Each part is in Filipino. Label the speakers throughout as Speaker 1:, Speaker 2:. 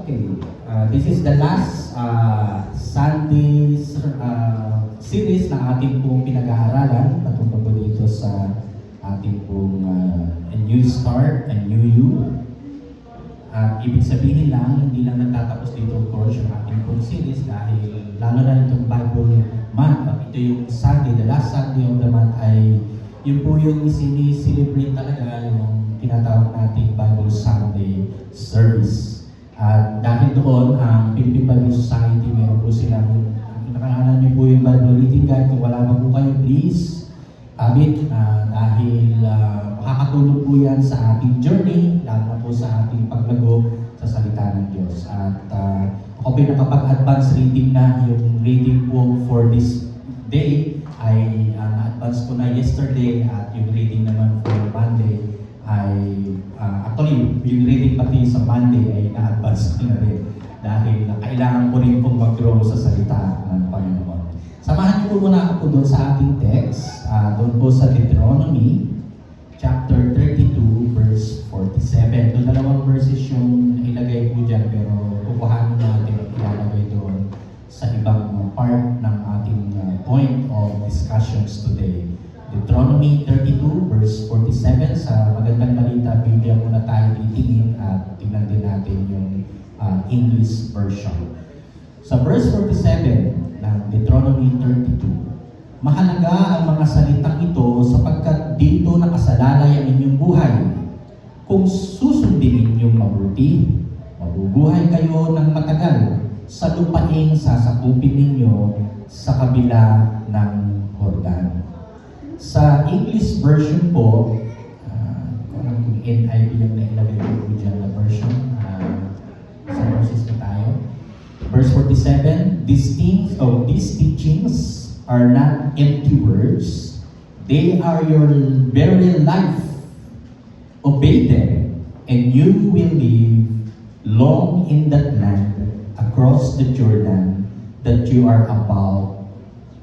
Speaker 1: Okay, this is the last Sunday series na ating pong pinag-aaralan patungkol po dito sa ating pong A New Start, A New You. At ibig sabihin lang, hindi lang natatapos dito of course yung ating pong series dahil lalo na itong Bible month. At ito yung Sunday, the last Sunday of the month ay yun po yung celebrate talaga yung tinatawag nating Bible Sunday service. At dahil doon, ang Philippine Bible Society, meron po sila, nakakanan niyo po yung Bible reading guide. Kung wala pa po kayo, please, abit, dahil makakatulong po yan sa ating journey, lalo na po sa ating paglago sa salita ng Diyos. At ako po nakapag-advance reading na, yung reading po for this day ay na-advance ko na yesterday at yung reading naman for Monday ay actually, yung reading pati sa Monday ay na-advance ko na rin dahil kailangan ko rin pong mag-grow sa salita ng Panginoon. Samahan niyo po muna ako po doon sa ating text, doon po sa Deuteronomy chapter 32 verse 47. Doon dalawang verses yung ilagay po dyan pero kukuhanin natin at ilalagay doon sa ibang part ng ating point of discussions today. Deuteronomy 32 verse 47, sa magandang balita, Biblia muna tayo titingin at tingnan din natin yung English version. Sa verse 47 ng Deuteronomy 32, mahalaga ang mga salitang ito sapagkat dito nakasalalay ang inyong buhay. Kung susundin ninyong mabuti, mabubuhay kayo ng matagal sa lupaing sasakupin ninyo sa kabila ng Jordan. Sa English version po, kung NIV yung nailagay ko dyan na version, sa verses na tayo. Verse 47, these teachings are not empty words, they are your very life. Obey them, and you will live long in that land across the Jordan that you are about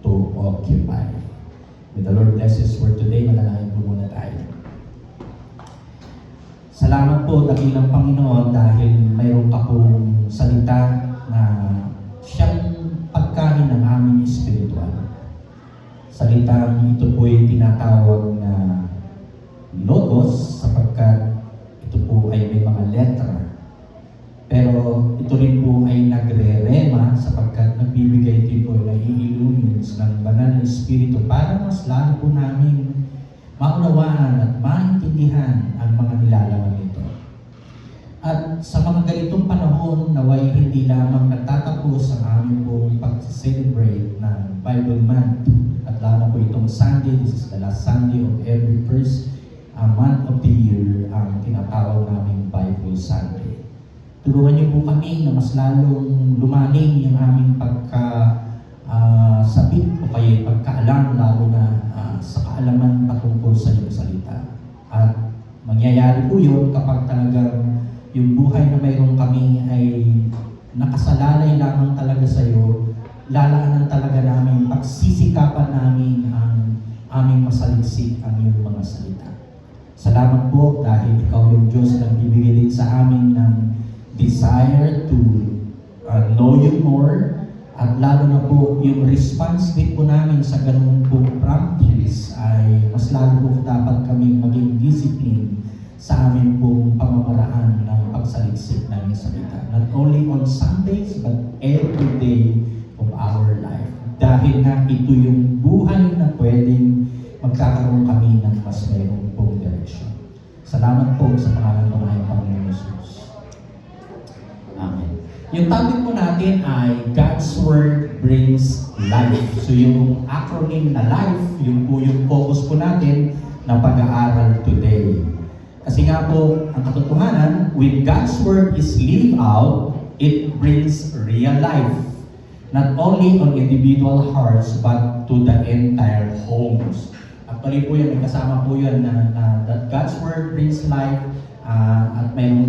Speaker 1: to occupy. May the Lord bless His word today. Manalangin po muna tayo. Salamat po, dakilang Panginoon, dahil mayroon ka pong salita na siyang pagkain ng aming espiritual. Salitang ito po ay tinatawag na logos sapagkat ito po ay may mga letra. Pero ito rin po ay nagre-rema sapagkat nagbibigay din po ng i-illumines ng banal na espiritu para mas lalo po namin maunawaan at maintindihan ang mga nilalaman nito. At sa mga ganitong panahon, naway hindi lamang nagtatapos ang aming pong pag-celebrate ng Bible Month. At lalo po itong Sunday, this is the last Sunday of every first month of the year, ang tinatawag naming Bible Sunday. Tulungan niyo po kami na mas lalong lumalim yung aming pagkasabit o kaya pagkaalam, lalo na sa kaalaman patungkol sa iyong salita. At mangyayari po yun kapag talagang yung buhay na mayroon kami ay nakasalalay lamang talaga sa iyo, lalaanan talaga namin, pagsisikapan namin ang aming masaliksik ang iyong mga salita. Salamat po dahil ikaw yung Diyos na bibigay din sa amin ng desire to know you more, at lalo na po yung response din po namin sa ganun po practice ay mas lalo po dapat kami maging discipline sa amin pong pamamaraan ng pagsaliksik ng salita. Not only on Sundays, but every day of our life. Dahil na ito yung buhay na pwedeng magkakaroon kami ng mas mayroong pong direksyon. Salamat po sa pangalan ng mga Panginoon Jesus. Amen. Yung topic po natin ay God's Word brings life. So yung acronym na life, yung po yung focus po natin na pag-aaral today. Kasi nga po, ang katotohanan, when God's Word is lived out, it brings real life. Not only on individual hearts, but to the entire homes. Actually po yan, may kasama po yan na that God's Word brings life. At mayroon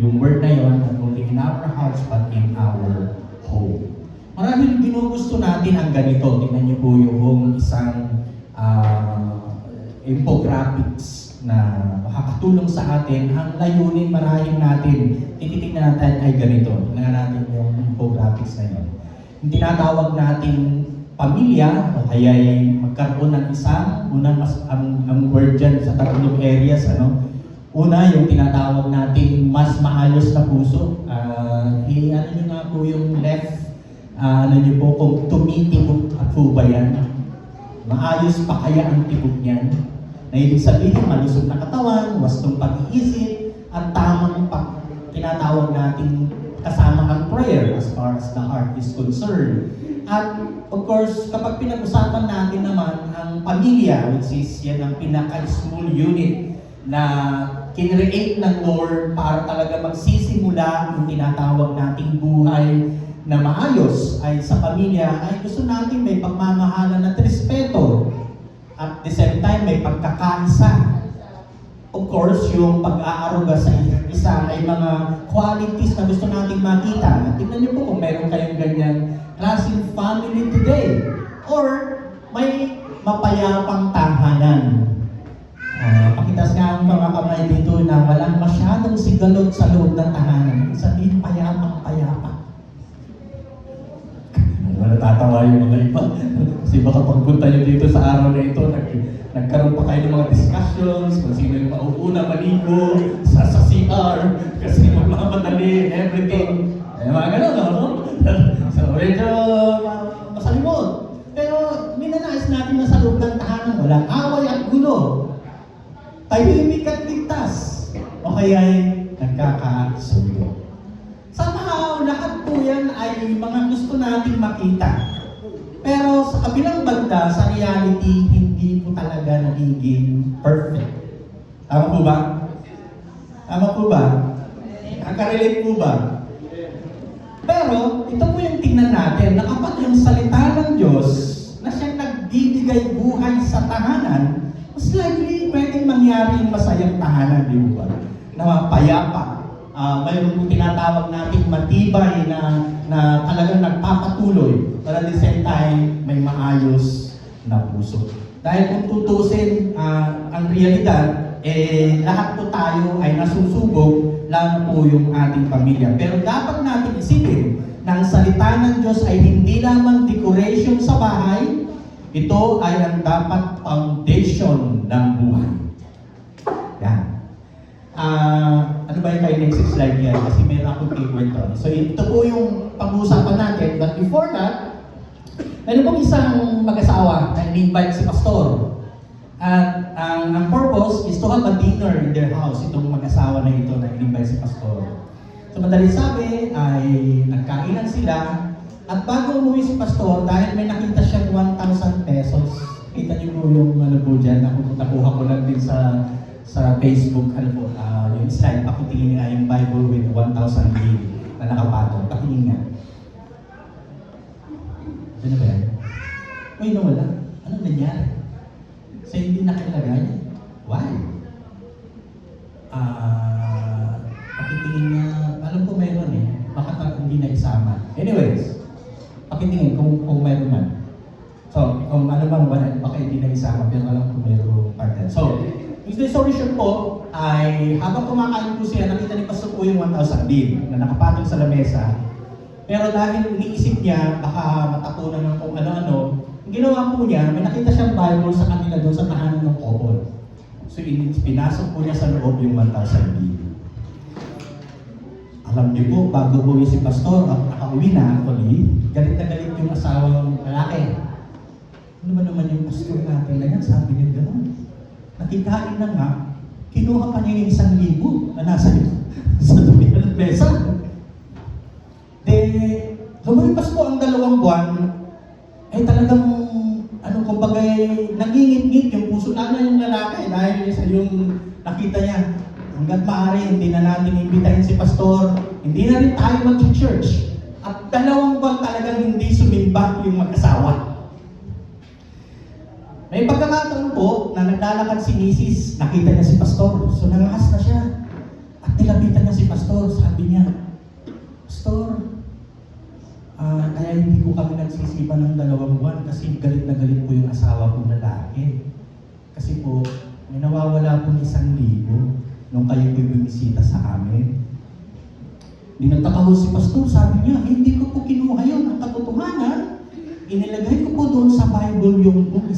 Speaker 1: yung word na yon, not only in our hearts but in our home. Maraming ginugusto natin ang ganito. Tingnan niyo po yung isang infographics na makakatulong sa atin. Ang layunin marahil natin, tititingnan natin ay ganito. Tingnan natin yung infographics na yun. Yung tinatawag natin pamilya, o kaya magkaroon ng isang, unang ang word dyan sa tatlong areas, una, yung tinatawag natin mas maayos na puso. Ano nyo nga po yung left, nyo po kung tumitibok po ba yan? Maayos pa kaya ang tibok niyan? Na ibig sabihin, malusog na katawan, wastong pag-iisip, at tamang tinatawag natin kasama ang prayer as far as the heart is concerned. At of course, kapag pinag-usapan natin naman ang pamilya, which is yan ang pinaka-small unit na kinreate ng Lord para talaga magsisimula yung tinatawag nating buhay na maayos ay sa pamilya, ay gusto natin may pagmamahalan at respeto. At the same time, may pagkakaisa. Of course, yung pag-aaruga sa isa't isa ay mga qualities na gusto nating makita. At tignan niyo po kung meron kayong ganyan klaseng family today. Or may mapayapang tahanan. Pakitas nga ang mga kamay dito na walang masyadong sigalot sa loob ng tahanan. Sabihin, payapang-payapa. Natatawa yung mga iba. Kasi baka pagpunta nyo dito sa araw na ito, nagkaroon pa kayo ng mga discussions kung sino yung mauuna maligo sa CR kasi magmamadali, everything. Mga gano'n, no? So, medyo masalimot. Pero minanais natin na sa loob ng tahanan, walang away at gulo. Tahimik at ligtas. O kaya'y nagkakasundo. Somehow, lahat po yan ay mga gusto nating makita. Pero sa kabilang banda, sa reality, hindi po talaga nagiging perfect. Tama po ba? Tama po ba? Nakarelate po ba? Pero, ito po yung tingnan natin, na kapag yung salita ng Diyos na siyang nagbibigay buhay sa tahanan, mas likely pwedeng mangyari yung masayang tahanan, di ba? Na payapa. Mayroon po tinatawag natin matibay na talagang nagpapatuloy, but at the same time, may maayos na puso. Dahil kung tutusin ang realidad, lahat po tayo ay nasusubok, lalo po yung ating pamilya. Pero dapat natin isipin na ang salita ng Diyos ay hindi lamang decoration sa bahay, ito ay ang dapat foundation ng buhay. Yan. Ano ba yung kayo next slide yan? Kasi meron akong kikwento. So ito po yung pag-uusapan natin. But before that, meron pong isang mag-asawa na in-invite si pastor. At ang purpose is to have a dinner in their house. Itong mag-asawa na ito na in-invite si pastor. So madaling sabi ay nagkainan sila. At bago umuwi si pastor, dahil may nakita siyang 1,000 pesos. Kita niyo po yung ano po dyan. Nakuha ko lang din sa Facebook, yung slide, pakitingin nga yung Bible with 1,000 read na nakapatong. Pakitingin nga. Ano ba yan? Uy, nawala. Anong nangyari? So, hindi nakilagay? Why? Pakitingin nga, alam ko mayroon baka hindi na isama. Anyways, pakitingin kung mayroon man. So, kung ano bang wala, baka hindi na isama, pero alam ko mayroon partner. So, yung solution po ay habang kumakain po siya, nakita ni Pastor po yung 1,000 bill na nakapatong sa lamesa. Pero dahil iniisip niya, baka matapunan ng kung ano-ano, ang ginawa po niya, may nakita siyang Bible sa kanila doon sa tahanan ng couple. So pinasok po niya sa loob yung 1,000 bill. Alam niyo po, bago uwi si Pastor at nakauwi na actually, galit na galit yung asawang lalaki. Ano ba naman yung pastor natin na yan? Sabi niya gano'n. Nakikain na nga, kinuha pa niya yung 1,000 na nasa sa tuwi ng mesa. Lumalipas po ang 2 buwan, ay talagang, kumbaga, nangingit-ngit yung puso na yung lalaki dahil sa yung nakita niya. Hanggat maaari, hindi na natin imbitahin si pastor, hindi na rin tayo mag-church. At 2 buwan talagang hindi sumimba yung mag-asawa. May pagkakataon po na naglalakad si Mrs. Nakita niya si pastor. So nangaas na siya. At nilapitan niya si pastor. Sabi niya, Pastor, kaya hindi ko kami nagsisipa ng 2 buwan kasi galit na galit po yung asawa kong lalaki. Kasi po, may nawawala pong 1,000 nung kayo po'y bumisita sa amin. Dinagtaka ho si Pastor, sabi niya, hindi ko po kinuha yun. Ang katotohanan, inilagay ko po doon sa Bible yung 1,000.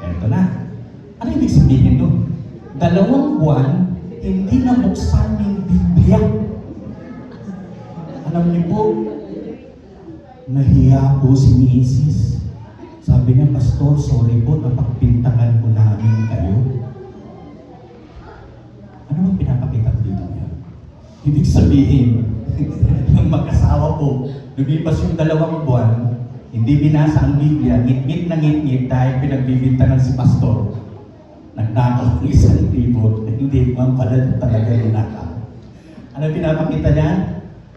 Speaker 1: Eto na. Ano ibig sabihin doon? 2 buwan, hindi na buksan yung Biblia. Alam niyo po, nahiya po si Mrs. Sabi niya, Pastor, sorry po, napagpintangan po namin kayo. Ano bang pinapakita ko dito ngayon? Ibig sabihin, yung mag-asawa po, lumipas yung 2 buwan, hindi binasa ang Biblia, ngit-ngit na ngit-ngit dahil pinagbibintangan si Pastor. Nagnakaw ng 1,000, hindi man pala talaga ninakaw. Ano pinapakita niyan?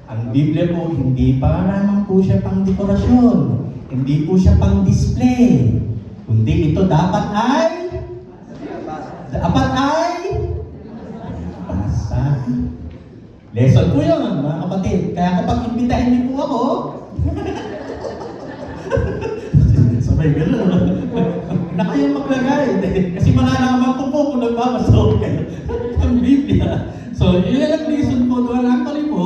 Speaker 1: Ang Biblia po, hindi pa naman po siya pang dekorasyon. Hindi po siya pang display. Kundi ito dapat ay basa. Lesson po yun, mga kapatid. Kaya kapag imbitahin niyo po ako, sabay gano'n. Na kayo maglagay. Kasi malalaman ko po kung nagbabasa kayo ang Biblia. So, yun ang reason po doon. Actually po,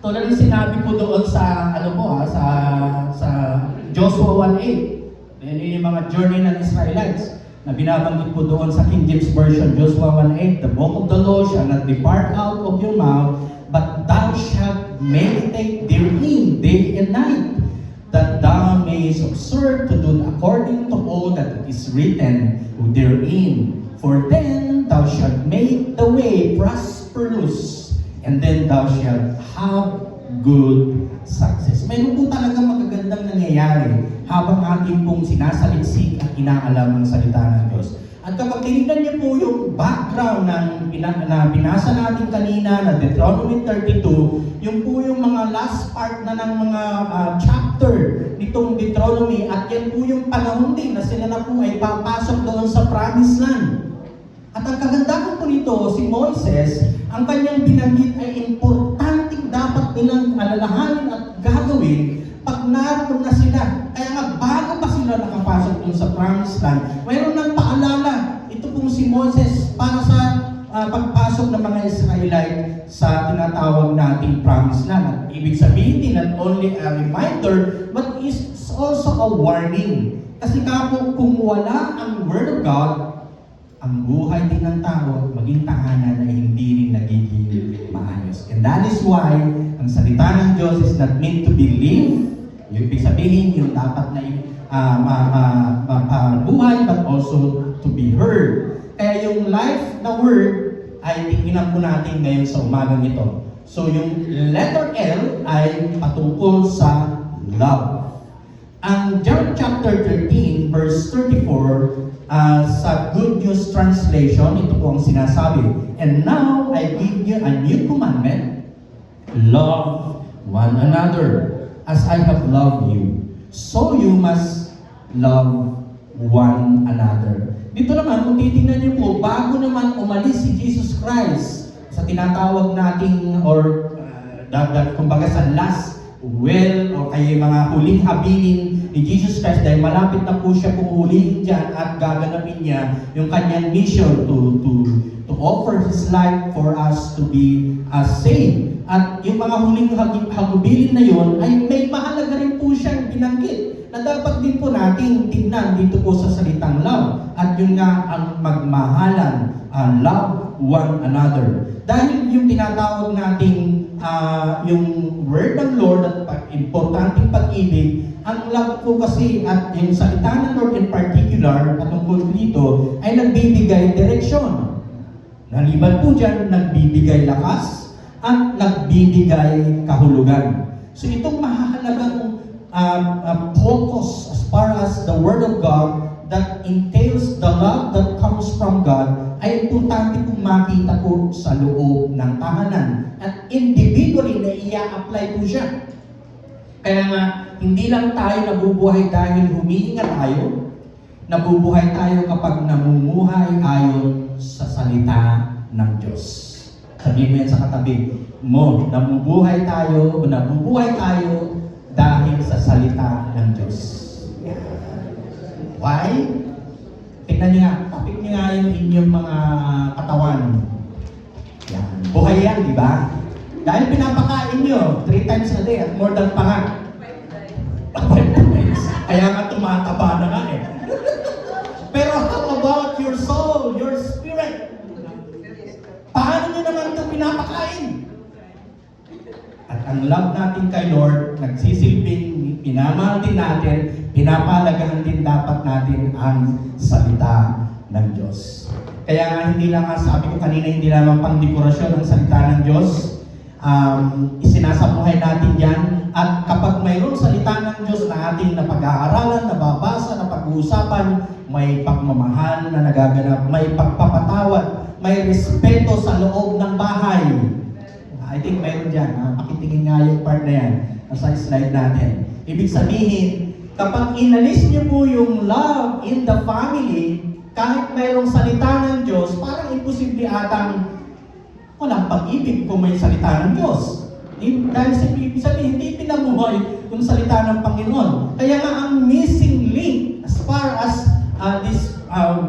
Speaker 1: tulad yung sinabi po doon sa, sa Joshua 1:8. Yan yung mga journey ng Israelites na binabanggit po doon sa King James Version, Joshua 1:8. The book of the law shall not depart out of your mouth, but thou shalt meditate therein day and night, that thou mayest observe to do according to all that is written therein. For then thou shalt make the way prosperous, and then thou shalt have good success. Mayroon po talaga magagandang nangyayari habang ating pong sinasaliksik at inaalam ang salita ng Diyos. At kapag tinignan niyo po yung background ng binasa natin kanina na Deuteronomy 32, yung po yung mga last part na ng mga chapter nitong Deuteronomy, at yan po yung panahon din na sila na po ay papasok doon sa promised land. At ang kagandahan po nito, si Moises, ang kanyang binanggit ay importanteng dapat nilang alalahanin at gagawin pag naroon na sila. Kaya nga bago pa sila nakapasok dun sa promised land, mayroon ng paalala. Ito pong si Moses para sa pagpasok ng mga Israelite sa tinatawag nating promised land. At ibig sabihin din not only a reminder, but is also a warning. Kasi po kung wala ang Word of God, ang buhay din ng tao, maging tahanan ay hindi rin nagiging maayos. And that is why, ang salita ng Diyos is not meant to be lived. Yung ibig sabihin, yung dapat na mapabuhay, but also to be heard. Kaya yung life na word ay titingnan po natin ngayon sa umagang ito. So yung letter L ay patungkol sa love. Ang John chapter 13, verse 34, sa Good News Translation, ito po ang sinasabi. And now, I give you a new commandment. Love one another. As I have loved you, so you must love one another. Dito naman, kung titingnan niyo po, bago naman umalis si Jesus Christ sa tinatawag nating, or kumbaga sa last will, o kaya mga huling habilin ni Jesus Christ, dahil malapit na po siya pumulihin dyan at gaganapin niya yung kanyang mission to offer His life for us to be saved. At yung mga huling hagubilin na yon ay may mahalaga rin po siyang binanggit na dapat din po nating tignan dito po sa salitang love. At yun nga ang magmahalan, love one another. Dahil yung tinatawag nating yung word ng Lord at importanteng pag-ibig, ang love po kasi at yung salita ng Lord in particular patungkol dito ay nagbibigay direksyon. Naliban po dyan, nagbibigay lakas at nagbibigay kahulugan. So itong mahalagang focus as far as the Word of God that entails the love that comes from God ay importante pong makita po sa loob ng tahanan. At individually na i-apply po siya. Kaya nga, hindi lang tayo nabubuhay dahil humihinga tayo. Nabubuhay tayo kapag namumuhay ayon sa salita ng Diyos. Sabihin mo yan sa katabi mo, nabubuhay tayo dahil sa salita ng Diyos. Why? Tingnan nyo nga, topic nyo nga yung inyong mga katawan. Yan. Buhay yan, di ba? Dahil pinapakain nyo 3 times a day at more than pa nga. 5 times. Kaya nga tumataba na nga eh. Pero how about your soul, your spirit? Paano nyo naman ito pinapakain? At ang love natin kay Lord, nagsisilbing, pinamahal din natin, pinapalagahan din dapat natin ang salita ng Diyos. Kaya nga hindi lang nga, sabi ko kanina, hindi lamang pang dekorasyon ang salita ng Diyos. Isinasabuhay natin yan. At kapag mayroong salita ng Diyos na ating napag-aaralan, nababasa, napag-uusapan, may pagmamahal na nagaganap, may pagpapatawad, may respeto sa loob ng bahay. I think mayroon dyan. Pakitingin nga yung part na yan. Nasa slide natin. Ibig sabihin, kapag inalis niyo po yung love in the family, kahit mayroong salita ng Diyos, parang imposible atang walang pag-ibig kung may salita ng Diyos. Dahil sa ibig sabihin, hindi pinamuhay yung salita ng Panginoon. Kaya nga ang missing link as far as this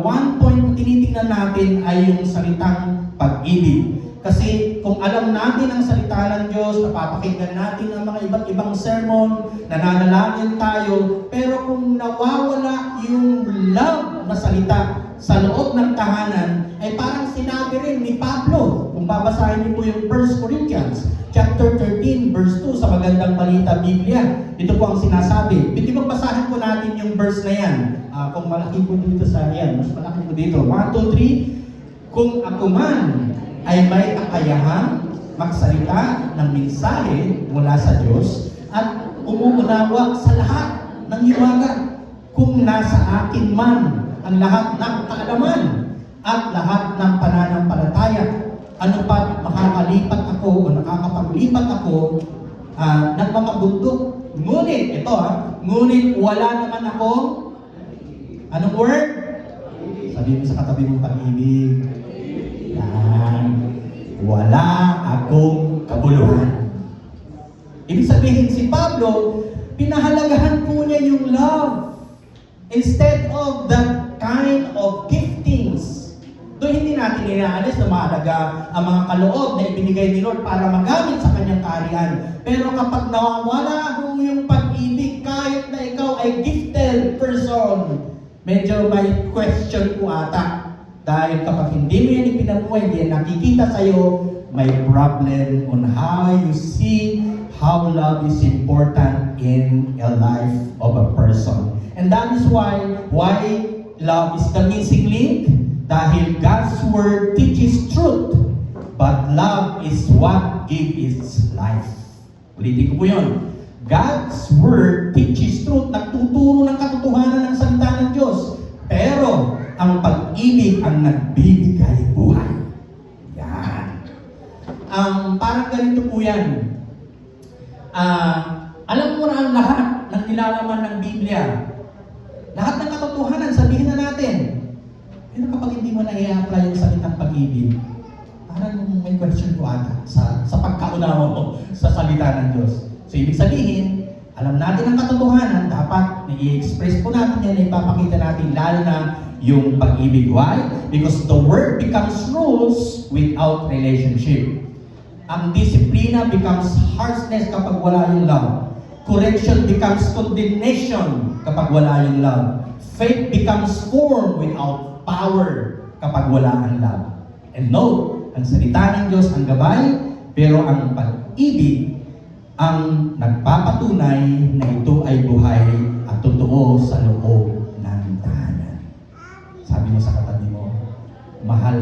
Speaker 1: one point na tinitingnan natin ay yung salitang pag-ibig. Kasi kung alam natin ang salita ng Diyos, napapakinggan natin ang mga iba't ibang sermon, nananalangin tayo, pero kung nawawala yung love na salita sa loob ng tahanan, ay parang sinabi rin ni Pablo, kung babasahin niyo po yung 1 Corinthians chapter 13, verse 2 sa Magandang Balita Biblia, ito po ang sinasabi. Pwede basahin po natin yung verse na yan. Kung malaki po dito sa yan, mas malaki po dito. 1, 2, 3. Kung ako man ay may kakayahan magsalita ng mensahe mula sa Diyos at umuunawa sa lahat ng hiwaga, kung nasa akin man ang lahat ng kaalaman at lahat ng pananampalataya, ano pa makakalipat ako o nakakapaglipat ako ng mga bundok. Ngunit, ngunit wala naman ako, anong word? Sabihin mo sa katabi mong pag-ibig. Yan. Wala akong kabuluhan. Ibig sabihin, si Pablo, pinahalagahan po niya yung love instead of that kind of giftings. Doon hindi natin inaalis na mahalaga ang mga kaloob na ibinigay ni Lord para magamit sa kanyang kaharian. Pero kapag nawawala mo yung pag-ibig, kahit na ikaw ay gifted person, medyo may question po ata. Dahil kapag hindi mo yan ipinamuhay, hindi yan nakikita sa'yo, may problem on how you see how love is important in a life of a person. And that is why love is the missing link. Dahil God's Word teaches truth, but love is what gives its life. Ulitin ko po yun. God's Word teaches truth, nagtuturo ng katotohanan ng salita ng Diyos. Pero, ang pag-ibig ang nagbibigay buhay. Yan. Parang ganito po yan. Alam mo na ang lahat ng nilalaman ng Biblia. Lahat ng katotohanan, sabihin na natin. Pero kapag hindi mo na i-apply yung salitang pag-ibig, parang may question po ata sa pagkaunawa mo sa salita ng Diyos. So, ibig sabihin, alam natin ang katotohanan, dapat i-express po natin yan, ipapakita natin lalo na yung pag-ibig. Why? Because the word becomes rules without relationship. Ang disiplina becomes harshness kapag wala yung love. Correction becomes condemnation kapag wala yung love. Faith becomes form without power kapag wala ang love. And note, ang salita ng Diyos ang gabay, pero ang pag-ibig ang nagpapatunay na ito ay buhay at totoo sa loob ng tahanan. Sabi mo sa katabi mo, mahal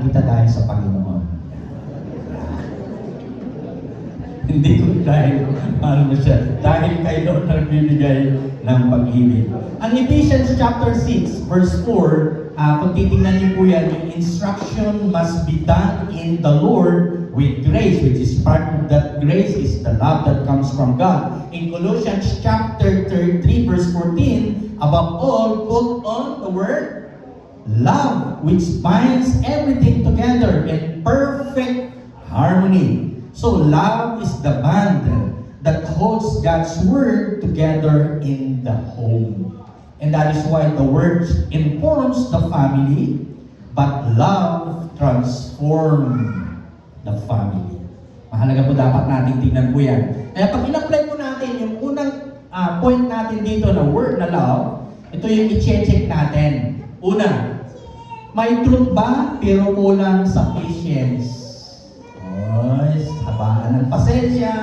Speaker 1: kita dahil sa Panginoon. Hindi ko dahil mahal mo siya, dahil kay Lord nagbibigay ng pag-ibig. Ang Ephesians chapter 6 verse 4, kung titingnan niyo po yan, yung instruction must be done in the Lord with grace, which is part of that grace is the love that comes from God. In Colossians chapter 3 verse 14, above all, put on the word love, which binds everything together in perfect harmony. So love is the bond that holds God's word together in the home. And that is why the word informs the family, but love transforms the family. Mahalaga po dapat natin tingnan po yan. Kaya pag in-apply po natin yung unang point natin dito na word na love, ito yung i-check natin. Una, may truth ba pero kulang sa patience? Oy, habaan ng pasensya.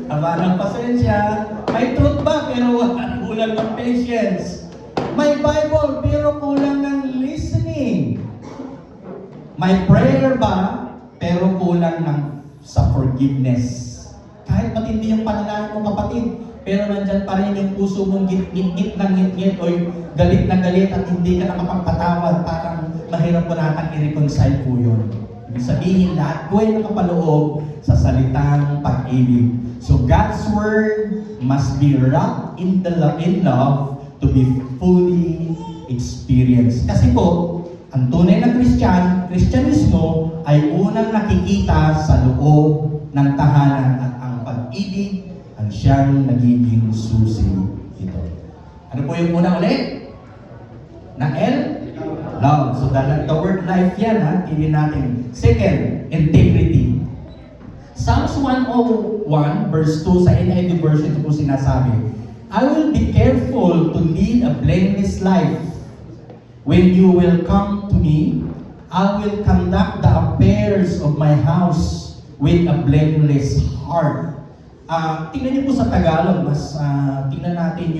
Speaker 1: Habaan ng pasensya. May truth ba pero kulang ng patience? May Bible pero kulang ng listening. May prayer ba pero kulang ng sa forgiveness? Kahit matindi yung panalangin mo, kapatid, pero nandyan pa rin yung puso mong ngit-ngit ng ngit-ngit o galit na galit at hindi ka nakapagpatawad, parang mahirap po natin i-reconcile po yun. Ibig sabihin, lahat po ay nakapaloob sa salitang pag-ibig. So God's Word must be wrapped in love to be fully experienced. Kasi po, ang tunay na Kristyanismo ay unang nakikita sa loob ng tahanan at ang pag-ibig ang siyang nagiging susi ito. Ano po yung una ulit? Na L? Love. So the word life yan, ha? Hindi natin. Second, integrity. Psalms 101 verse 2 sa NIV version ito po sinasabi, I will be careful to lead a blameless life. When you will come to me, I will conduct the affairs of my house with a blameless heart. Tingnan niyo po sa Tagalog, tingnan natin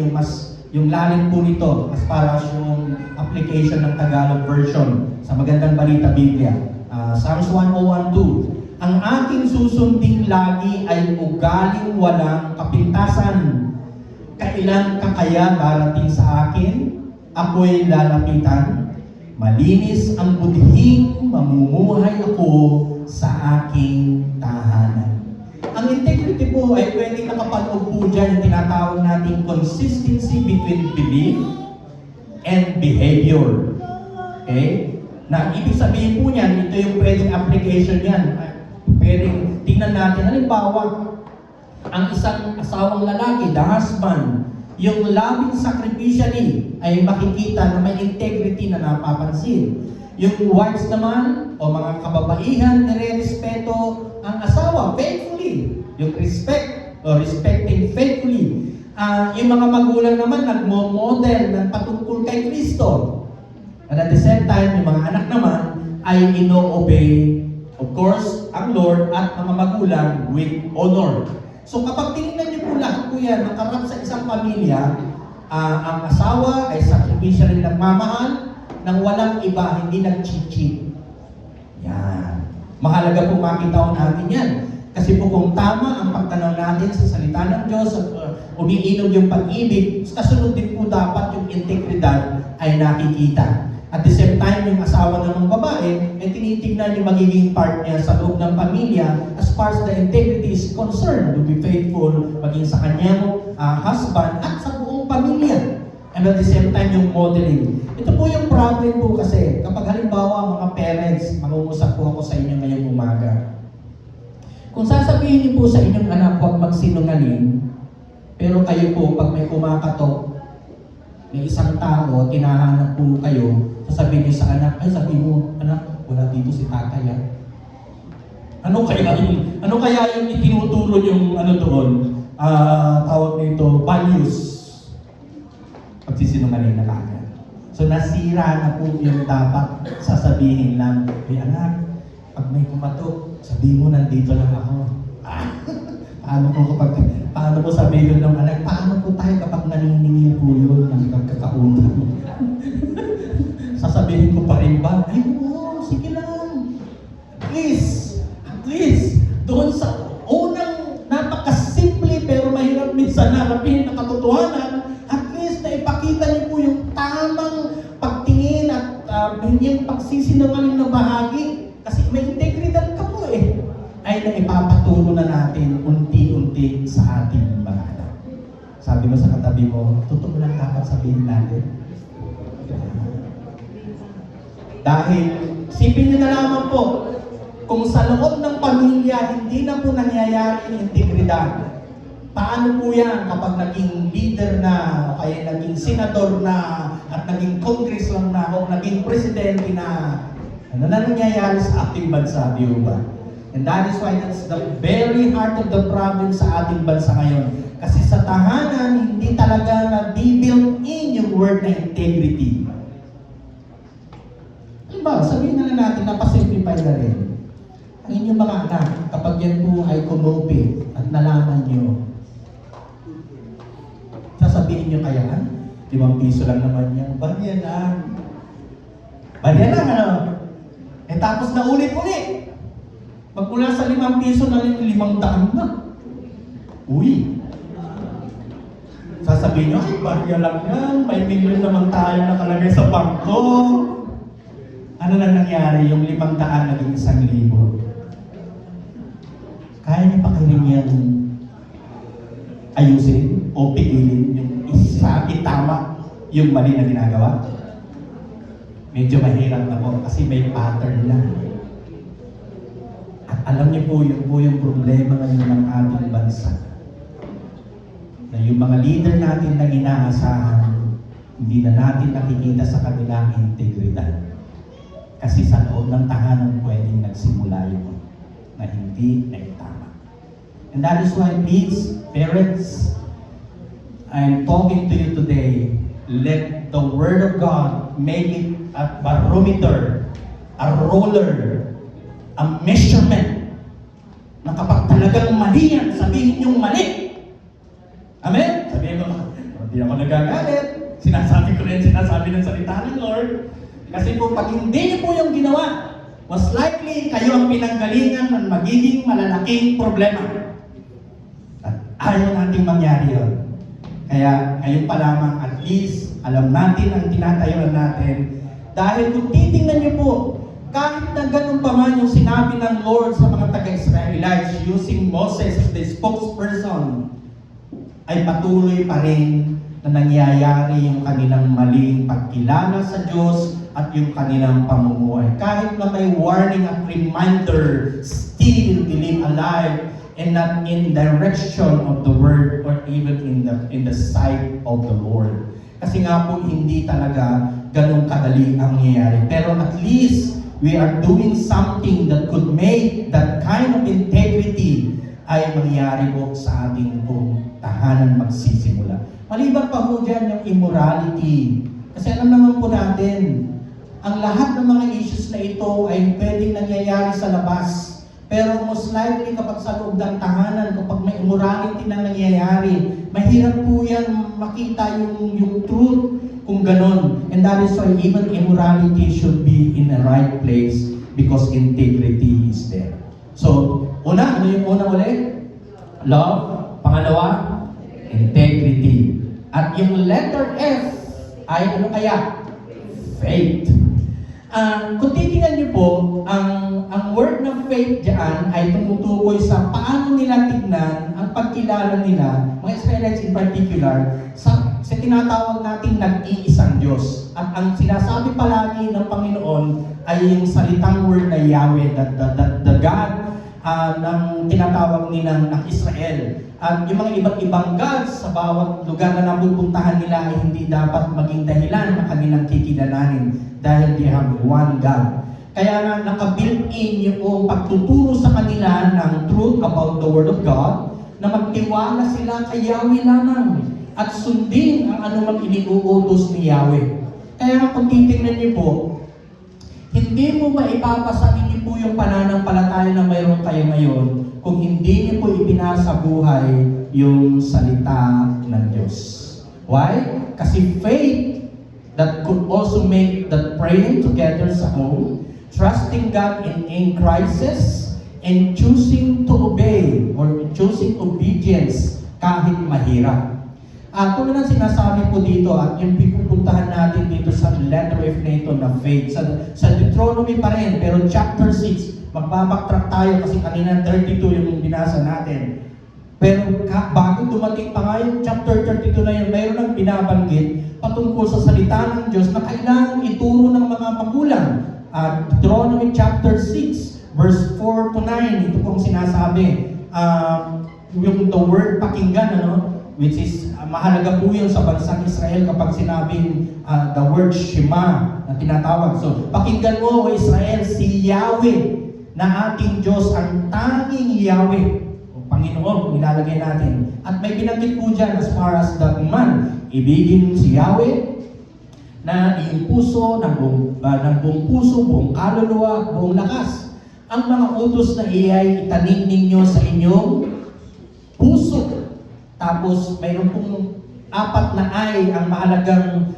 Speaker 1: yung lalim po nito, as para yung application ng Tagalog version sa Magandang Balita Biblia. Psalms 101:2. Ang aking susundin lagi ay ugaling walang kapintasan. Kailan ka kaya darating sa akin? Ako'y lalapitan. Malinis ang budhing, mamumuhay ako sa aking tahanan. Ang integrity po ay pwedeng nakapaloob po dyan yung tinatawag nating consistency between belief and behavior. Okay? Na ibig sabihin po niyan, ito yung pwedeng application niyan. Pwedeng tingnan natin, halimbawa, ang isang asawang lalaki, the husband, yung loving sacrificially ay makikita na may integrity na napapansin. Yung wives naman, o mga kababaihan, nire-respeto ang asawa faithfully. Yung respect, o respecting faithfully. Yung mga magulang naman, nagmo-model ng patungkol kay Kristo. And at the same time, yung mga anak naman ay ino-obey, of course, ang Lord at mga magulang with honor. So kapag tinignan niyo po lahat po yan, nakarap sa isang pamilya, ang asawa ay sacrificially nagmamahal, nang walang iba, hindi nag-cheat-cheat. Yan. Mahalaga po makita natin yan. Kasi po kung tama ang pagtanaw natin sa salita ng Diyos, umiinog yung pag-ibig, kasunod din po dapat yung integridad ay nakikita. At the same time, yung asawa ng babae, ay tinitignan yung magiging part niya sa loob ng pamilya as far as the integrity is concerned, to be faithful maging sa kanyang husband at sa buong pamilya. And at the same time, yung modeling. Ito po yung problem po kasi, kapag halimbawa mga parents, mangungusap po ako sa inyo ngayong umaga. Kung sasabihin niyo po sa inyong anak, huwag magsinungaling, pero kayo po, pag may kumakatok, may isang tao, tinahanap po kayo, sasabihin niyo sa anak, ay sabihin mo, anak, wala dito si tatay yan. Ano kaya yung itinuturo yung doon, tawag nito, values, pagsisinungaling na kagad. So nasira na po yung dapat sasabihin lang, ay anak, pag may kumatok, sabihin mo nandito lang ako. Paano po sabihin ng anak, paano po tayo kapag naniningil po yun ng pagkakautang? Sasabihin ko pa rin ba? Ay, oo, sige lang. At least, doon sa unang napakasimple pero mahirap minsan harapin na katotohanan, at least na ipakita niyo po yung tamang pagtingin at yung pagsisinungaling na bahagi. Kasi may integridad ka po ay na ipapaturo na natin unti-unti sa ating mga anak. Sabi mo sa katabi mo, totoo lang dapat sabihin natin. Dahil, sipin nyo na lamang po, kung sa loob ng pamilya, hindi na po nangyayari yung integridad,
Speaker 2: Paano po yan kapag naging leader na, o kaya naging senador na, at naging congressman na, o naging presidente na, ano na nangyayari sa ating bansa, di ba? And that is why that's the very heart of the problem sa ating bansa ngayon. Kasi sa tahanan, hindi talaga na-build in yung word na integrity. Diba, sabihin na lang natin, napasimplify na rin. Ang inyong mga anak, kapag yan po ay kumupit at nalaman nyo, sasabihin nyo kaya, 5 piso lang naman yan, barya lang. Barya lang, ano? Eh tapos na ulit-ulit. Magmula sa 5 piso na 500 na. Uy! Sasabihin nyo, ay barya lang yan, may milyon naman tayo nakalagay sa bangko. Ano na nangyari? Yung 500 naging 1,000. Kaya niyo pa kayo yan ayusin o pigilin yung isa, itama yung mali na ginagawa? Medyo mahirap na po kasi may pattern na. At alam niyo po yung problema ngayon ng ating bansa. Na yung mga leader natin na inaasahan, hindi na natin nakikita sa kanilang integridad. Kasi sa loob ng tahanan pwedeng nagsimula yun na hindi na itama. And that is why, please, parents, I'm talking to you today, let the Word of God make it a barometer, a roller, a measurement, na kapag talagang mali yan, sabihin yung mali. Amen? Sabihin ko, hindi ako nagagalit. Sinasabi ko rin, sinasabi ng salita ng Lord. Kasi po, pag hindi niyo po yung ginawa, most likely, kayo ang pinanggalingan ng magiging malalaking problema. At ayaw nating mangyari yun. Kaya, ngayon pa lamang, at least, alam natin ang tinatayuan natin. Dahil kung titingnan niyo po, kahit na ganun pa man yung sinabi ng Lord sa mga taga-Israelites using Moses as the spokesperson, ay patuloy pa rin na nangyayari yung kanilang maling pagkilala sa Diyos at yung kanilang pamumuhay. Kahit na may warning at reminder, still they live alive and not in direction of the Word or even in the sight of the Lord. Kasi nga po, hindi talaga ganun kadali ang nangyayari. Pero at least, we are doing something that could make that kind of integrity ay mangyari po sa ating pong tahanan magsisimula. Maliban pa po dyan yung immorality. Kasi alam naman po natin, ang lahat ng mga issues na ito ay pwedeng nangyayari sa labas. Pero most likely kapag sa loob ng tahanan, kapag may immorality na nangyayari, mahirap po yan makita yung truth kung ganon. And that is why even immorality should be in the right place because integrity is there. So, una, ano yung una ulit? Love. Pangalawa, integrity. At yung letter F ay ano kaya? Faith. Kung titingnan niyo po, ang word ng faith diyan ay tumutukoy sa paano nila tignan ang pagkilala nila, mga Israelites in particular, sa tinatawag nating nag-iisang Diyos. At ang sinasabi palagi ng Panginoon ay yung salitang word na Yahweh, the God ng tinatawag nilang ng Israel. At yung mga iba't ibang gods sa bawat lugar na napupuntahan nila ay hindi dapat maging dahilan na kanilang kikilalanin dahil they have one God. Kaya nga naka-built in yung pagtuturo sa kanila ng truth about the Word of God na magtiwala sila kay Yahweh lamang at sundin ang anumang iniuutos ni Yahweh. Kaya nga kung titingnan niyo po, hindi mo maipapasa ninyo po yung pananampalataya na mayroon kayo ngayon kung hindi niyo po ipinasa buhay yung salita ng Diyos. Why? Kasi faith that could also make that praying together sa home, trusting God in crisis, and choosing to obey or choosing obedience kahit mahirap. Tulad ng sinasabi po dito at yung pipupuntahan natin dito sa letter F na ito na faith. Sa Deuteronomy pa rin, pero chapter 6, magbabacktrack tayo kasi kanina 32 yung binasa natin. Pero bago dumating pa nga yung chapter 32 na yun, mayroon ng binabanggit patungkol sa salita ng Diyos na kailangan ituro ng mga magulang. Deuteronomy chapter 6, verse 4 to 9, ito pong sinasabi. yung the word pakinggan, which is mahalaga po yun sa bansang Israel kapag sinabing the word Shema na tinatawag. So, pakinggan mo o Israel, si Yahweh na ating Diyos, ang tanging Yahweh. O Panginoon, kung ilalagay natin. At may binanggit po dyan as far as the command, ibigin si Yahweh na iyong puso, ng buong puso, buong kaluluwa, buong lakas. Ang mga utos na iyay itanim ninyo sa inyong puso. Tapos mayroon pong 4 na ay ang mahalagang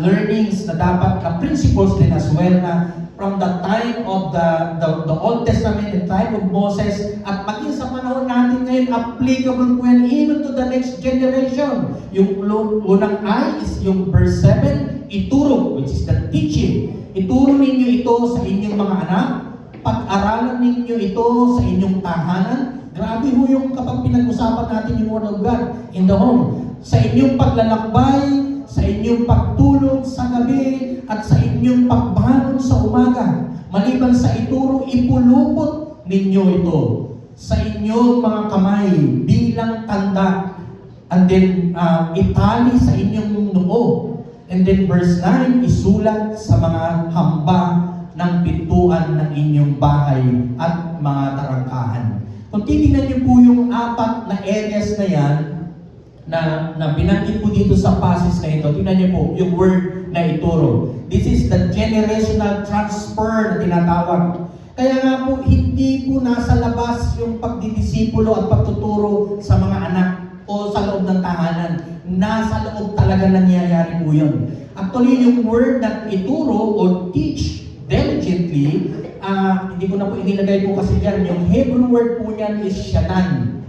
Speaker 2: learnings na dapat, principles din as well, na from the time of the Old Testament, the time of Moses, at maging sa panahon natin ngayon, applicable po yan even to the next generation. Yung unang ay is yung verse 7, ituro, which is the teaching. Ituro ninyo ito sa inyong mga anak, pag-aralan ninyo ito sa inyong tahanan. Grabe ho yung kapag pinag-usapan natin yung Word of God in the home. Sa inyong paglalakbay, sa inyong pagtulog sa gabi, at sa inyong pagbangon sa umaga. Maliban sa ituro, ipulupot ninyo ito sa inyong mga kamay bilang tanda. And then, itali sa inyong noo. And then verse 9, isulat sa mga hamba ng pintuan ng inyong bahay at mga tarangkahan. Kung titignan niyo po yung 4 na areas na yan, na binanggit po dito sa passage na ito, tingnan niyo po yung word na ituro. This is the generational transfer na tinatawag. Kaya nga po, hindi po nasa labas yung pagdidisipulo at pagtuturo sa mga anak o sa loob ng tahanan. Nasa loob talaga nangyayari po yun. Actually, yung word na ituro o teach diligently, hindi ko na po inilagay po kasi yan. Yung Hebrew word po niyan is shanan.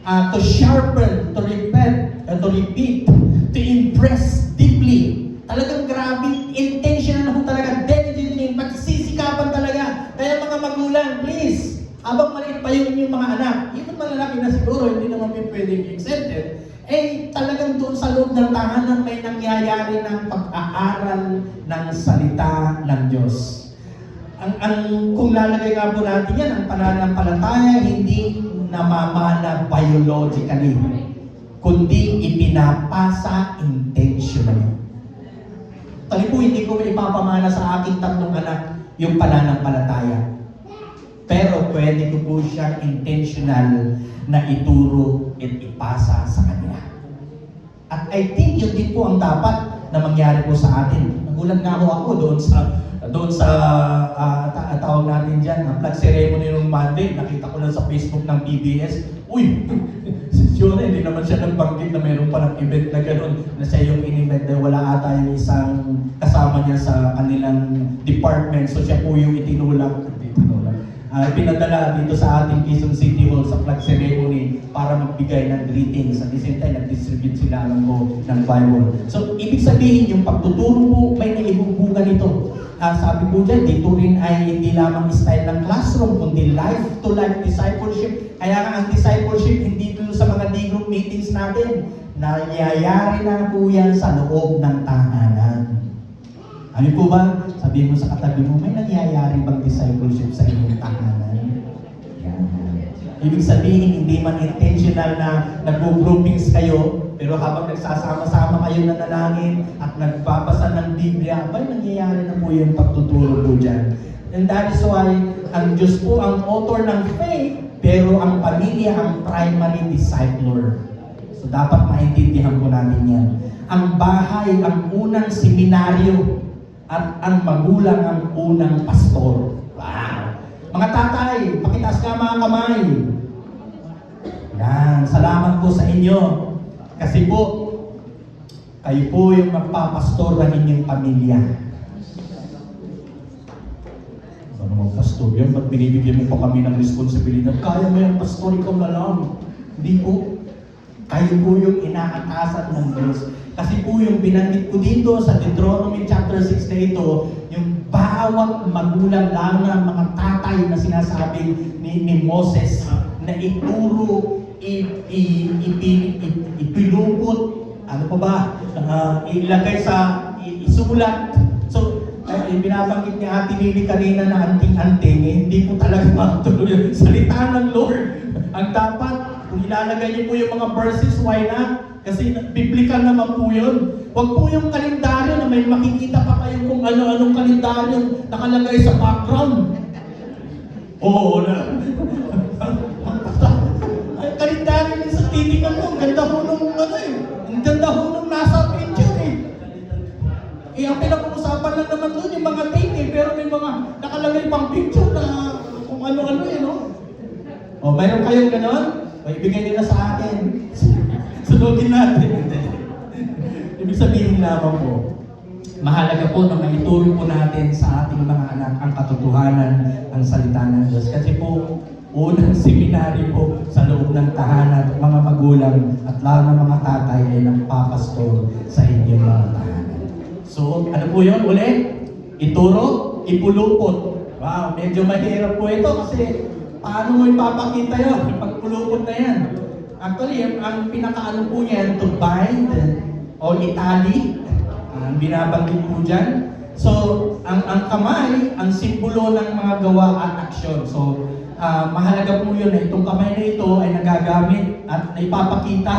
Speaker 2: To sharpen, to repeat, to impress deeply. Talagang grabe, intentional na po talaga, diligently, pagsisikapan talaga. Kaya mga magulang, please, habang maliit pa yung inyong mga anak, even malalaki na siguro, hindi naman pwedeng exempted, talagang doon sa loob ng tahanan may nangyayari ng pag-aaral ng salita ng Diyos. Kung lalagay nga po natin yan, ang pananampalataya hindi namamana biologically, kundi ipinapasa intentionally. Tali po, hindi ko ipapamana sa aking 3 anak yung pananampalataya. Pero pwede ko po siyang intentional na ituro at ipasa sa kanila. At I think yun din po ang dapat na mangyari po sa atin. Nagulat nga ako doon sa tawag natin dyan, flag ceremony nung Monday, nakita ko lang sa Facebook ng PBS, sure, hindi naman siya nagbanggit na mayroon pa ng event na gano'n, na siya yung in-event na wala ata yung isang kasama niya sa kanilang department, so siya po yung pinadala dito sa ating Quezon City Hall sa flag ceremony para magbigay ng greetings. At the same time, nag-distribute sila ng Bible. So, ibig sabihin, yung pagtuturo po, may naibubungan ito. Sabi po dyan, dito rin ay hindi lamang style ng classroom, kundi life-to-life discipleship. Kaya nga ang discipleship, hindi dito sa mga D-group meetings natin. Nangyayari na po yan sa loob ng tahanan. Ano po ba? Sabihin mo sa katabi mo, may nangyayari bang discipleship sa inyong tahanan? Yan. Ibig sabihin, hindi man intentional na nag-groupings kayo, pero habang nagsasama-sama kayo nanalangin at nagbabasa ng Biblia, abay nangyayari na po yung pagtuturo po dyan. And that is why ang Diyos po ang author ng faith, pero ang pamilya ang primary discipler. So dapat maintindihan po natin yan. Ang bahay ang unang seminaryo at ang magulang ang unang pastor. Wow! Mga tatay, pakitaas ka mga kamay. Yan, salamat po sa inyo. Kasi po, kayo po yung magpapastor ng inyong pamilya. Ano mga pastor yan? Ba't binibigyan mo pa kami ng responsibilidad? Kaya mo yung pastor, ikaw na lang. Hindi po. Kayo po yung inaatasan ng Diyos. Kasi po yung binanggit ko dito sa Deuteronomy chapter 6 na ito, yung bawat magulang lang ng mga tatay na sinasabi ni Moses na ituro, ipilupot, ano pa ba, ilagay sa, isulat. So, binabanggit ni Ate Lily kanina na anting-anting, hindi po talaga matuloy yung salita ng Lord. Ang dapat, kung ilalagay niyo po yung mga verses, why not? Kasi biblical naman po yun. Huwag po yung kalendaryo na may makikita pa kayo kung ano-anong kalendaryo nakalagay sa background. Oo na. Ay, kalendaryo din sa titingan mo, ang ganda ho nung ang ganda ho nung nasa picture eh. Ang pinag-uusapan lang naman doon yung mga date eh, pero may mga nakalagay pang picture na kung ano-ano eh, no? O, mayroon kayong ganon? O, ibigay nyo na sa akin. Sunugin natin. Ibig sabihin lamang po, mahalaga po na maituro po natin sa ating mga anak ang katotohanan, ang salita ng Diyos. Kasi po, unang seminary po sa loob ng tahanan, mga magulang at lalo ng mga tatay ay nagpapastor sa inyong mga tahanan. So, ano po yun? Ulit, ituro, ipulupot. Wow, medyo mahirap po ito kasi paano mo ipapakita yun? Ipagpulupot na yan. Actually, ang pinakaano po niyan, to bind o itali, ang binabanggit po dyan. So, ang kamay, ang simbolo ng mga gawa at aksyon. So, mahalaga po yun na itong kamay na ito ay nagagamit at naipapakita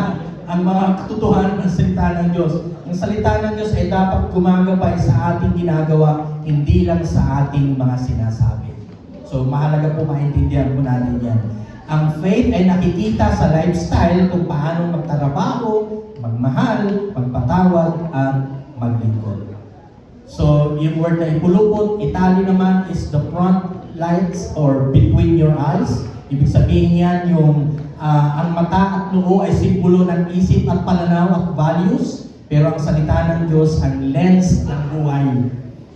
Speaker 2: ang mga katotohanan ng salita ng Diyos. Ang salita ng Diyos ay dapat gumagabay sa ating ginagawa, hindi lang sa ating mga sinasabi. So, mahalaga po maintindihan po natin yan. Ang faith ay nakikita sa lifestyle kung paano magtrabaho, magmahal, magpatawad, at maglingkod. So, yung word na ipulupot, itali naman is the front lights or between your eyes. Ibig sabihin yan yung ang mata at noo ay simbolo ng isip at pananaw at values. Pero ang salita ng Diyos ang lens ng buhay.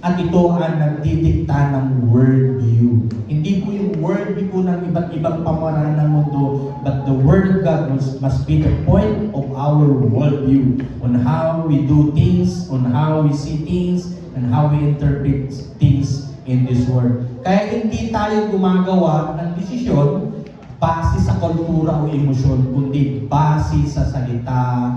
Speaker 2: At ito ang nagdidikta ng worldview. Hindi po yung worldview po ng iba't ibang pamaraan ng mundo, but the Word of God must be the point of our worldview on how we do things, on how we see things, and how we interpret things in this world. Kaya hindi tayo gumagawa ng desisyon base sa kultura o emosyon, kundi base sa salita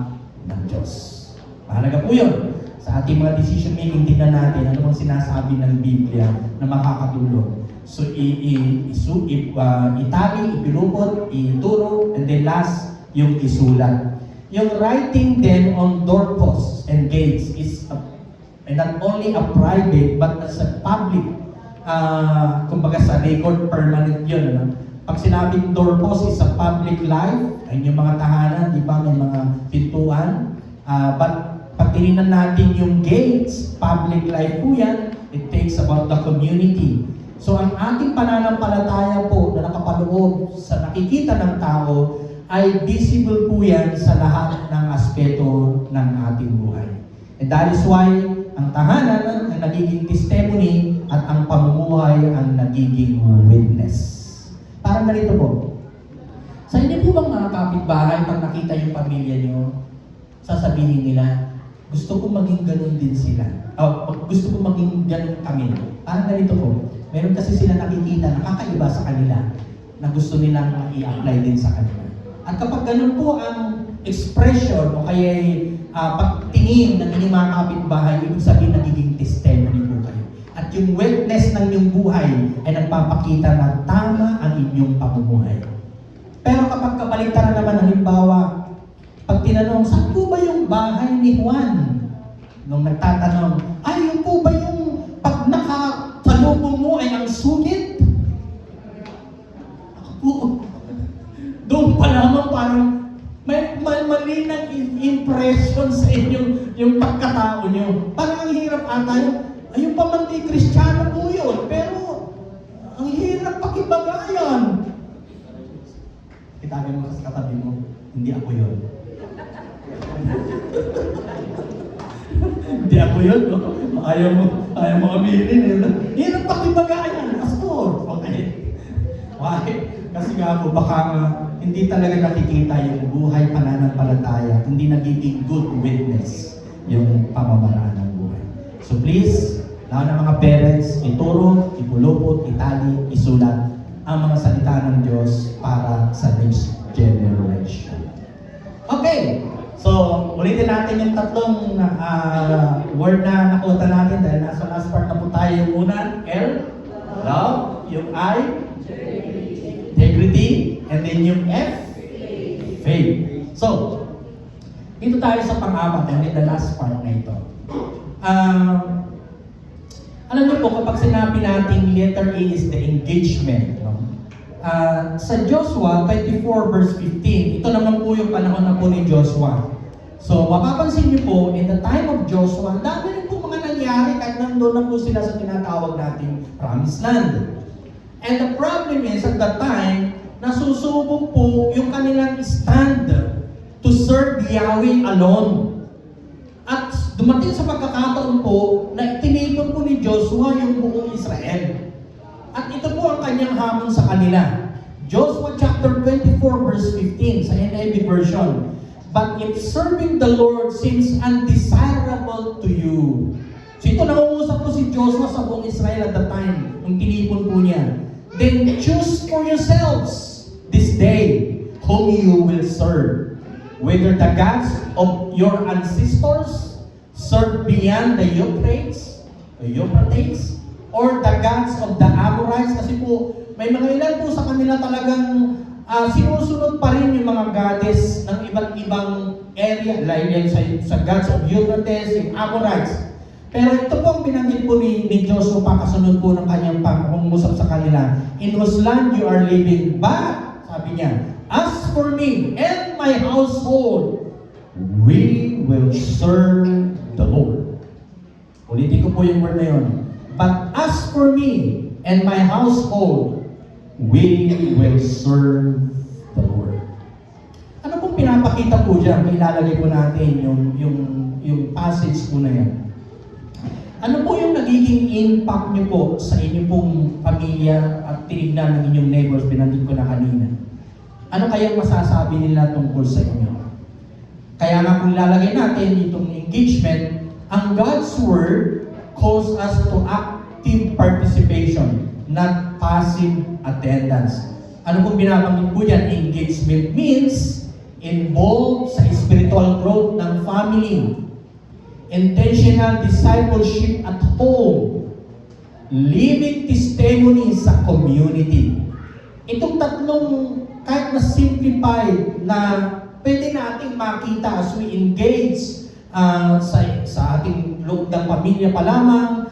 Speaker 2: ng Diyos. Mahalaga po yun. Sa ating mga decision making, tingnan natin ano bang sinasabi ng Biblia na makakatulong. So, itali, ipilupot, ituro, and then last, yung isulat. Yung writing then on doorposts and gates is not only a private but as a public, kumbaga sa record permanent yun. Ano? Pag sinabing doorpost is a public life, ay yung mga tahanan, di ba, may mga pintuan. But pag tinignan natin yung gates, public life po yan, it takes about the community. So ang ating pananampalataya po na nakapaloob sa nakikita ng tao ay visible po yan sa lahat ng aspeto ng ating buhay. And that is why ang tahanan ang nagiging testimony at ang pamumuhay ang nagiging witness. Parang ganito po. Sa inyo po bang mga kapitbahay, pag nakita yung pamilya nyo, sasabihin nila, gusto ko maging ganun din sila. Gusto ko maging ganun kami. Parang ganito po. Meron kasi sila nakikita, nakakaiba sa kanila, na gusto nilang i-apply din sa kanila. At kapag ganun po ang expression o kaya pagtingin ng inyong mga kapitbahay, ibig sabihin nagiging testimony po kayo. At yung witness ng inyong buhay ay nagpapakita na tama ang inyong pamumuhay. Pero kapag kabaligtaran naman, halimbawa, pag tinanong, saan po ba yung bahay ni Juan? Nung nagtatanong, ay, yun po ba yung pag nakasalubong mo ay ang sugit? Ako po, doon pa naman parang may mali ng impression sa inyo yung pagkatao nyo. Parang ang hirap ata yung, ayun pa man di Kristiyano po yun, pero ang hirap pakibagayan. Kitabi mo sa katabi mo, hindi ako yun. Hindi ako yun, no? Ayaw mo aminin. Hirap pakibagayan, pastor. Okay. Why? Kasi nga po, baka hindi talaga nakikita yung buhay pananampalataya, hindi nagiging good witness yung pamamaraan ng buhay. So please, lahat ng mga parents, ituro, ipulupot, itali, isulat ang mga salita ng Diyos para sa next generation. Okay, so ulitin natin yung tatlong word na nakuha natin dahil nasa last part na po tayo. Yung una, L, love, yung I, integrity, and then yung F, faith. So, dito tayo sa pang-apat, and the last part na ito. Alam niyo po, kapag sinabi natin letter A is the engagement, no? Sa Joshua 24 verse 15, ito naman po yung panahon na po ni Joshua. So, mapapansin niyo po, in the time of Joshua, dami rin po mga nangyari kahit nandun na po sila sa tinatawag nating Promised Land. And the problem is, at that time, nasusubok po yung kanilang stand to serve Yahweh alone. At dumating sa pagkakataon po na itinipon po ni Joshua yung buong Israel. At ito po ang kanyang hamon sa kanila. Joshua chapter 24 verse 15 sa NIV version. But if serving the Lord seems undesirable to you. So ito nangungusap po si Joshua sa buong Israel at the time, nung tinipon po niya. Then choose for yourselves this day whom you will serve. Whether the gods of your ancestors served beyond the Euphrates, or the gods of the Amorites, kasi po may mga ilan po sa kanila talagang sinusunod pa rin yung mga goddess ng iba't ibang area, like sa gods of Euphrates, yung Amorites. Pero ito po ang binanggit po ni Joshua pakasunod po ng kanyang pangungusap sa kanila. In whose land you are living, but, sabi niya, as for me and my household, we will serve the Lord. Ulitin ko po yung word na yun. But as for me and my household, we will serve the Lord. Ano pong pinapakita po dyan? Ilalagay po natin yung passage po na yan. Ano po yung nagiging impact niyo po sa inyong pong pamilya at tinignan ng inyong neighbors, binanggit ko na kanina? Ano kayang masasabi nila tungkol sa inyo? Kaya nga kung lalagay natin itong engagement, ang God's Word calls us to active participation, not passive attendance. Ano pong binabanggit po yan? Engagement means involved sa spiritual growth ng family, intentional discipleship at home, living testimony sa community. Itong tatlong kahit na simplified na pwede nating makita as we engage sa ating loob ng pamilya pa lamang,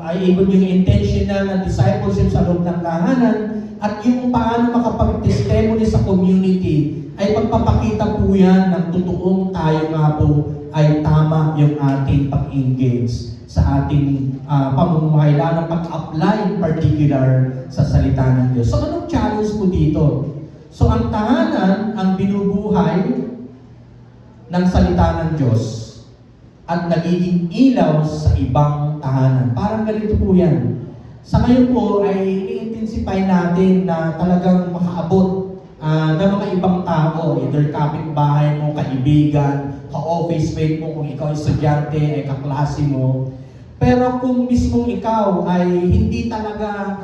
Speaker 2: ay even yung intentional na discipleship sa loob ng tahanan, at yung paano makapag-testimony sa community, ay pagpapakita po yan ng totoong tayo nga po ay tama yung ating pag-engage sa ating pamumuhay, lalo pag-apply in particular sa salita ng Diyos. So anong challenge po dito? So ang tahanan ang binubuhay ng salita ng Diyos at nagiging ilaw sa ibang tahanan. Parang ganito po yan. Sa ngayon po ay i-intensify natin na talagang makaabot ng mga ibang tao, either kapitbahay mo, kaibigan, ka-office mate mo, kung ikaw ay estudyante, ay kaklase mo. Pero kung mismong ikaw ay hindi talaga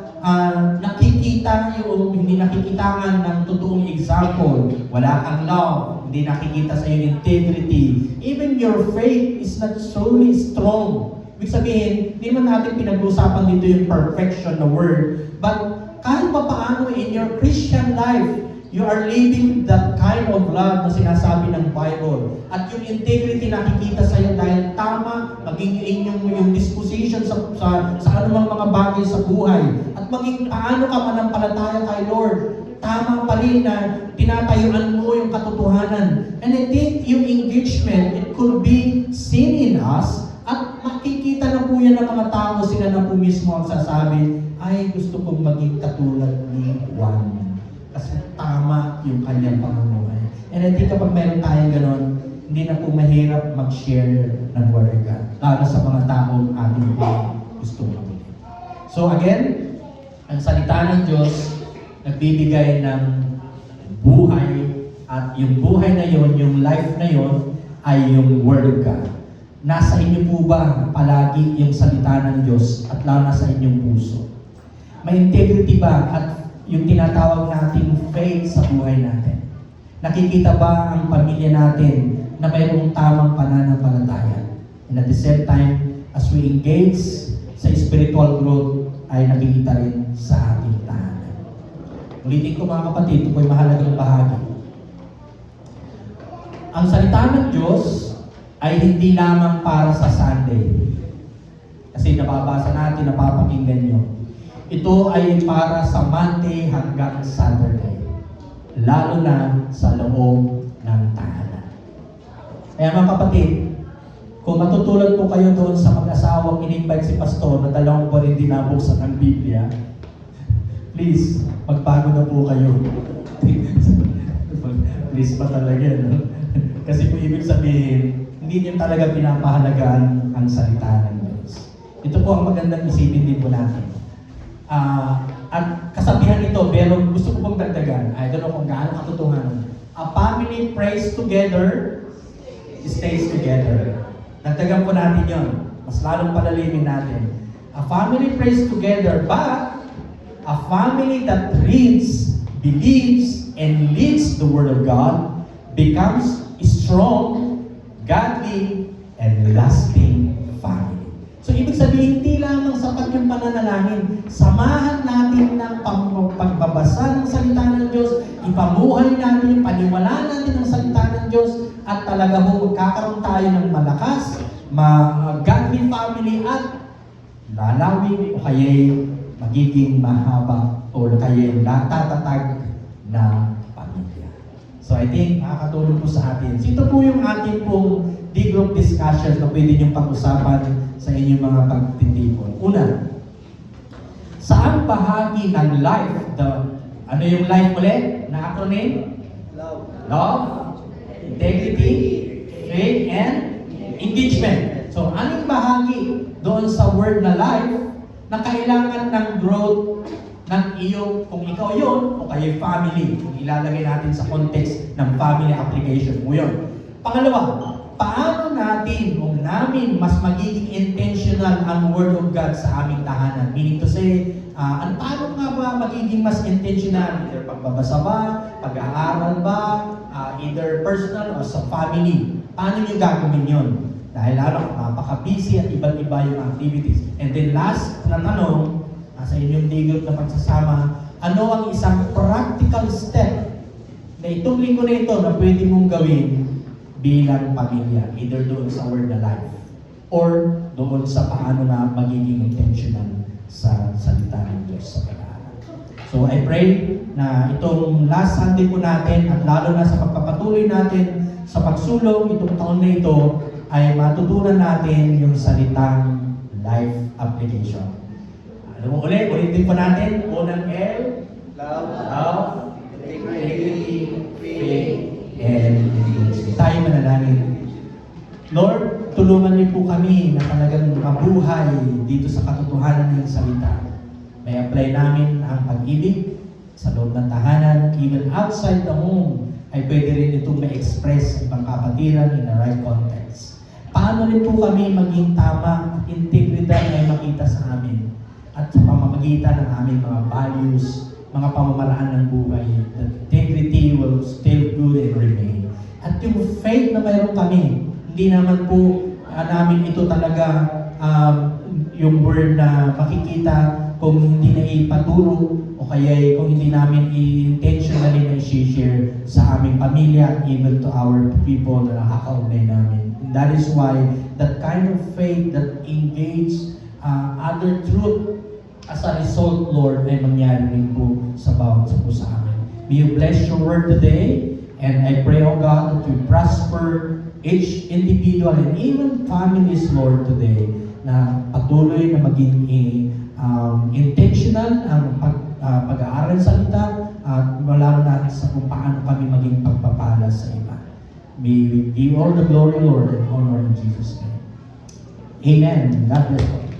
Speaker 2: nakikita hindi nakikitangan ng totoong example, wala kang love, hindi nakikita sa iyong integrity, even your faith is not solely strong. Ibig sabihin, hindi man natin pinag-uusapan dito yung perfection na word, but kahit pa paano in your Christian life, you are living that kind of love na sinasabi ng Bible. At yung integrity nakikita sa iyo dahil tama, maging yung disposition sa anumang mga bagay sa buhay. At maging paano ka manampalataya kay Lord. Tama pa rin na tinatayuan mo yung katotohanan. And I think yung engagement, it could be seen in us. At makikita na po yan ng mga tao, sila na po mismo ang sasabi, ay gusto kong maging katulad ni Juan. Kasi tama yung kanyang pamumuhay. And I think kapag meron tayong ganon, hindi na po mahirap mag-share ng Word of God. Lalo sa mga taong ating gusto mabuti. So again, ang salita ng Diyos, nagbibigay ng buhay, at yung buhay na yon, yung life na yon, ay yung Word of God. Nasa inyo po ba palagi yung salita ng Diyos at lalo na sa inyong puso? May integrity ba at yung tinatawag nating faith sa buhay natin? Nakikita ba ang pamilya natin na mayroong tamang pananampalataya? And at the same time, as we engage sa spiritual growth, ay nakikita rin sa ating tahanan. Ulitin ko mga kapatid, ito po'y mahalagang bahagi. ang salita ng Diyos ay hindi lamang para sa Sunday. Kasi nababasa natin, napapakinggan nyo. Ito ay para sa Monday hanggang Saturday. Lalo na sa loob ng tahanan. Kaya mga kapatid, kung matutulad po kayo doon sa mag-asawang in-invite si pastor na 2 buwan hindi nabuksan ang Biblia, please, magbago na po kayo. Please pa talaga, no? Kasi po ibig sabihin, hindi niyo talaga pinapahalagaan ang salita ng Diyos. Ito po ang magandang isipin din po natin. At kasabihan ito, pero gusto ko pong dagdagan, I don't know kung gaano katotohanan. A family prays together, stays together. Dagdagan po natin yon. Mas lalong palalimin natin. A family prays together, but a family that reads, believes, and leads the Word of God becomes strong, godly, and lasting family. So, ibig sabihin, hindi lamang sapat yung pananalangin. Samahan natin ng pagbabasa ng salita ng Diyos, ipamuhay natin, paniwalaan natin ang salita ng Diyos, at talaga ho, magkakaroon tayo ng malakas, godly family, at lalawin o kaya'y magiging mahaba o kaya'y natatatag na pamilya. So, I think, makakatulong po sa atin. So, ito po yung ating pong D-group discussion na pwede niyong pag-usapan sa inyong mga pagtitipon. Una, saan bahagi ng life, ano yung life ulit na acronym? Love, integrity, faith, and engagement. So, anong bahagi doon sa word na life na kailangan ng growth ng iyong, kung ikaw yun, o kayo family, kung ilalagay natin sa context ng family application mo yun. Pangalawa, paano natin o namin mas magiging intentional ang Word of God sa aming tahanan? Meaning to say, paano nga ba magiging mas intentional? Either pagbabasa ba, pag-aaral ba, either personal o sa family. Paano nyo gagawin yun? Dahil lalo, napaka-busy at iba't iba yung activities. And then last na tanong, sa inyong D-group na pagsasama, ano ang isang practical step na itong linggo na ito na pwede mong gawin bilang pamilya, either doon sa word na life or doon sa paano na magiging intentional sa salita ng Diyos sa pag-aaral. So I pray na itong last Sunday po natin at lalo na sa pagpapatuloy natin sa pagsulong itong taon na ito ay matutunan natin yung salitang life application. Alam mo ulitin po natin, unang L, love, integrity, faith, and engagement. Tayo manalangin. Lord, tulungan niyo po kami na talagang mabuhay dito sa katotohanan ng salita. May apply namin ang pag-ibig sa loob ng tahanan, even outside the home, ay pwede rin itong ma-express sa ibang kapatiran in the right context. Paano rin po kami maging tama at integridad ay makita sa amin at sa pamamagitan ng aming mga values, mga pamamaraan ng buhay, that integrity will still good and remain. At yung faith na mayroon kami, hindi naman po namin ito talaga yung word na makikita kung hindi na ipaturo o kaya kung hindi namin intentionally na i-share sa aming pamilya at even to our people na nakakaugnay namin. And that is why that kind of faith that engage other truth as a result, Lord, ay mangyari rin po sa bawat sa po sa amin. May you bless your word today, and I pray, O God, that you prosper each individual and even families, Lord, today, na patuloy na maging intentional ang pag-aaral sa salita at lalo natin sa kung paano kami maging pagpapala sa iba. May we give all the glory, Lord, and honor in Jesus' name. Amen. God bless you.